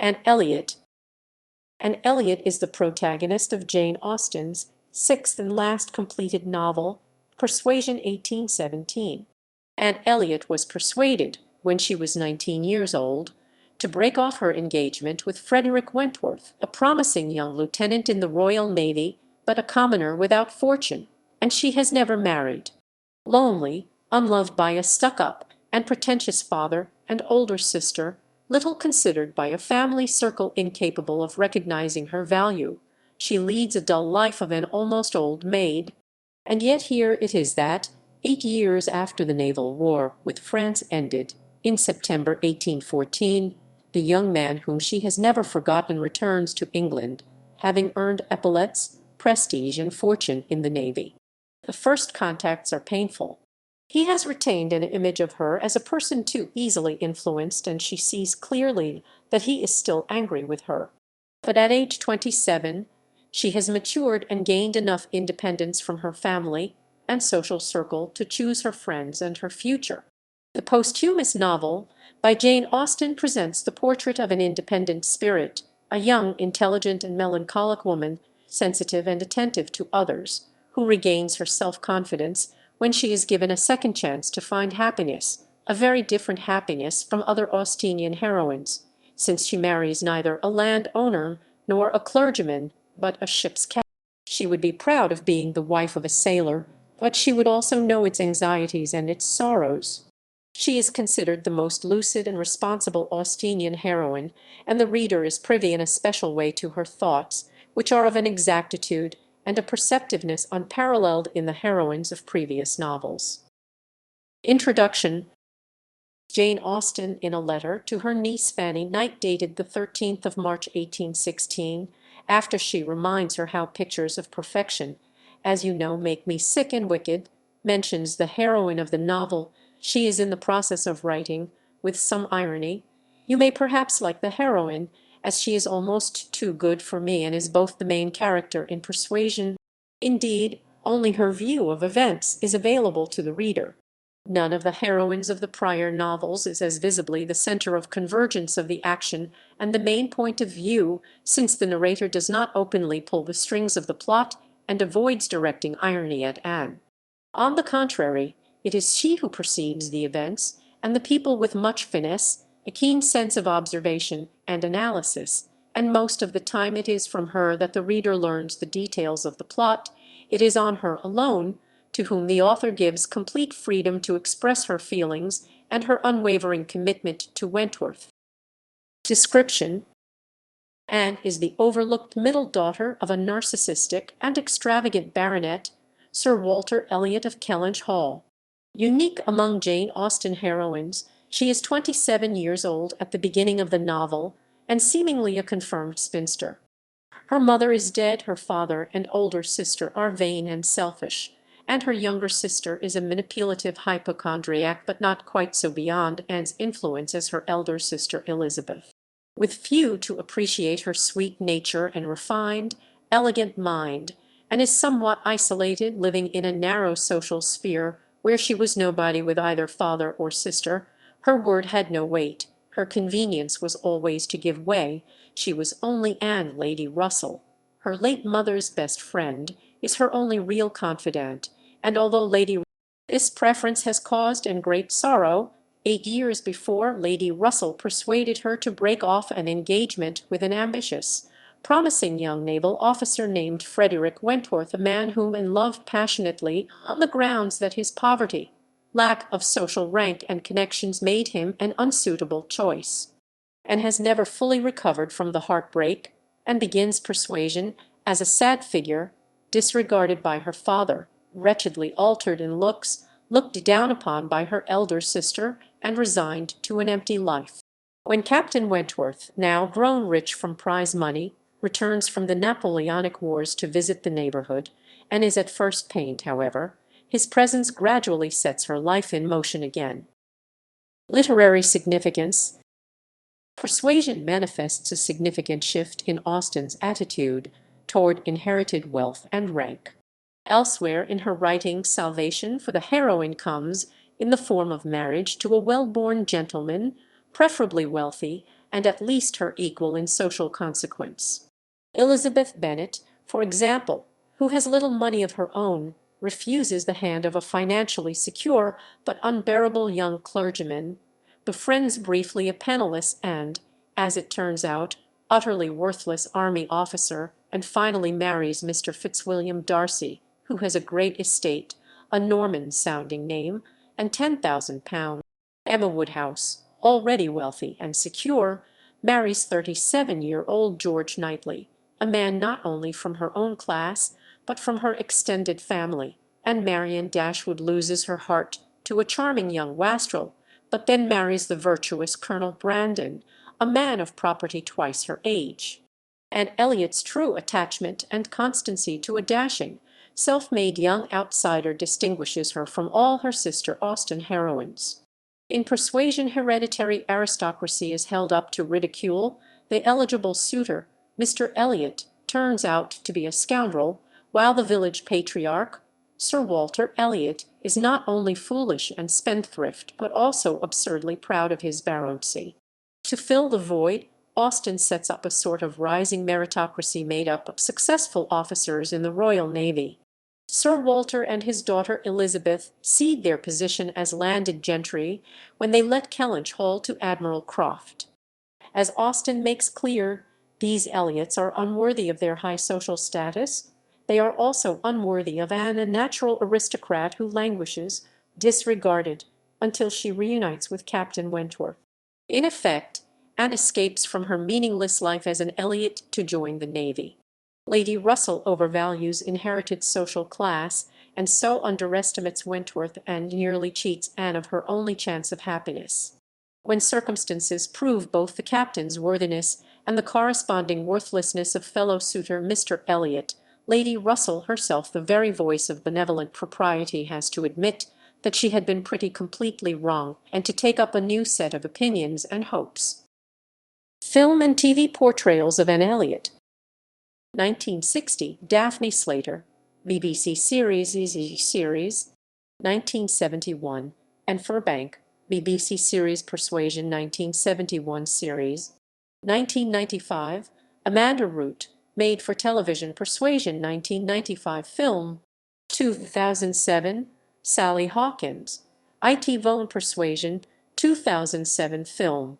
Anne Elliot. Anne Elliot is the protagonist of Jane Austen's sixth and last completed novel, Persuasion 1817. Anne Elliot was persuaded, when she was 19 years old, to break off her engagement with Frederick Wentworth, a promising young lieutenant in the Royal Navy, but a commoner without fortune, and she has never married. Lonely, unloved by a stuck-up and pretentious father and older sister, little considered by a family circle incapable of recognizing her value, she leads a dull life of an almost old maid. And yet here it is that, 8 years after the naval war with France ended, in September 1814, the young man whom she has never forgotten returns to England, having earned epaulettes, prestige, and fortune in the Navy. The first contacts are painful. He has retained an image of her as a person too easily influenced, and she sees clearly that he is still angry with her. But at age 27, she has matured and gained enough independence from her family and social circle to choose her friends and her future. The posthumous novel by Jane Austen presents the portrait of an independent spirit, a young, intelligent, and melancholic woman, sensitive and attentive to others, who regains her self-confidence when she is given a second chance to find happiness, a very different happiness from other Austenian heroines, since she marries neither a landowner nor a clergyman, but a ship's captain. She would be proud of being the wife of a sailor, but she would also know its anxieties and its sorrows. She is considered the most lucid and responsible Austenian heroine, and the reader is privy in a special way to her thoughts, which are of an exactitude and a perceptiveness unparalleled in the heroines of previous novels. Introduction. Jane Austen, in a letter to her niece Fanny Knight dated the 13th of March 1816, after she reminds her how pictures of perfection, as you know, make me sick and wicked, mentions the heroine of the novel she is in the process of writing, with some irony. You may perhaps like the heroine, as she is almost too good for me and is both the main character in Persuasion. Indeed, only her view of events is available to the reader. None of the heroines of the prior novels is as visibly the center of convergence of the action and the main point of view, since the narrator does not openly pull the strings of the plot and avoids directing irony at Anne. On the contrary, it is she who perceives the events, and the people with much finesse, a keen sense of observation and analysis, and most of the time it is from her that the reader learns the details of the plot. It is on her alone to whom the author gives complete freedom to express her feelings and her unwavering commitment to Wentworth. Description. Anne is the overlooked middle daughter of a narcissistic and extravagant baronet, Sir Walter Elliot of Kellynch Hall. Unique among Jane Austen heroines, she is 27 years old at the beginning of the novel, and seemingly a confirmed spinster. Her mother is dead, her father and older sister are vain and selfish, and her younger sister is a manipulative hypochondriac, but not quite so beyond Anne's influence as her elder sister Elizabeth. With few to appreciate her sweet nature and refined, elegant mind, and is somewhat isolated, living in a narrow social sphere where she was nobody with either father or sister. Her word had no weight, her convenience was always to give way. She was only Anne. Lady Russell, her late mother's best friend, is her only real confidant, and although this preference has caused Anne great sorrow, 8 years before, Lady Russell persuaded her to break off an engagement with an ambitious, promising young naval officer named Frederick Wentworth, a man whom Anne loved passionately, on the grounds that his poverty, lack of social rank and connections made him an unsuitable choice, and has never fully recovered from the heartbreak, and begins Persuasion as a sad figure, disregarded by her father, wretchedly altered in looks, looked down upon by her elder sister, and resigned to an empty life. When Captain Wentworth, now grown rich from prize money, returns from the Napoleonic Wars to visit the neighborhood, and is at first pained, however, his presence gradually sets her life in motion again. Literary significance. Persuasion manifests a significant shift in Austen's attitude toward inherited wealth and rank. Elsewhere in her writing, salvation for the heroine comes in the form of marriage to a well-born gentleman, preferably wealthy, and at least her equal in social consequence. Elizabeth Bennet, for example, who has little money of her own, refuses the hand of a financially secure but unbearable young clergyman, befriends briefly a penniless and, as it turns out, utterly worthless army officer, and finally marries Mr. Fitzwilliam Darcy, who has a great estate, a Norman-sounding name, and £10,000. Emma Woodhouse, already wealthy and secure, marries 37-year-old George Knightley, a man not only from her own class, but from her extended family, and Marianne Dashwood loses her heart to a charming young wastrel, but then marries the virtuous Colonel Brandon, a man of property twice her age. Anne Elliot's true attachment and constancy to a dashing, self-made young outsider distinguishes her from all her sister Austen heroines. In Persuasion, hereditary aristocracy is held up to ridicule. The eligible suitor, Mr. Elliot, turns out to be a scoundrel, while the village patriarch, Sir Walter Elliot, is not only foolish and spendthrift but also absurdly proud of his baronetcy. To fill the void, Austen sets up a sort of rising meritocracy made up of successful officers in the Royal Navy. Sir Walter and his daughter Elizabeth cede their position as landed gentry when they let Kellynch Hall to Admiral Croft. As Austen makes clear, these Elliots are unworthy of their high social status. They are also unworthy of Anne, a natural aristocrat who languishes, disregarded, until she reunites with Captain Wentworth. In effect, Anne escapes from her meaningless life as an Elliot to join the Navy. Lady Russell overvalues inherited social class, and so underestimates Wentworth and nearly cheats Anne of her only chance of happiness. When circumstances prove both the captain's worthiness and the corresponding worthlessness of fellow suitor Mr. Elliot, Lady Russell, herself the very voice of benevolent propriety, has to admit that she had been pretty completely wrong, and to take up a new set of opinions and hopes. Film and TV portrayals of Anne Elliot. 1960, Daphne Slater, BBC series, 1971, and Furbank, BBC series Persuasion, 1971 series. 1995, Amanda Root, made for television Persuasion, 1995 film. 2007, Sally Hawkins, IT Vone Persuasion, 2007 film.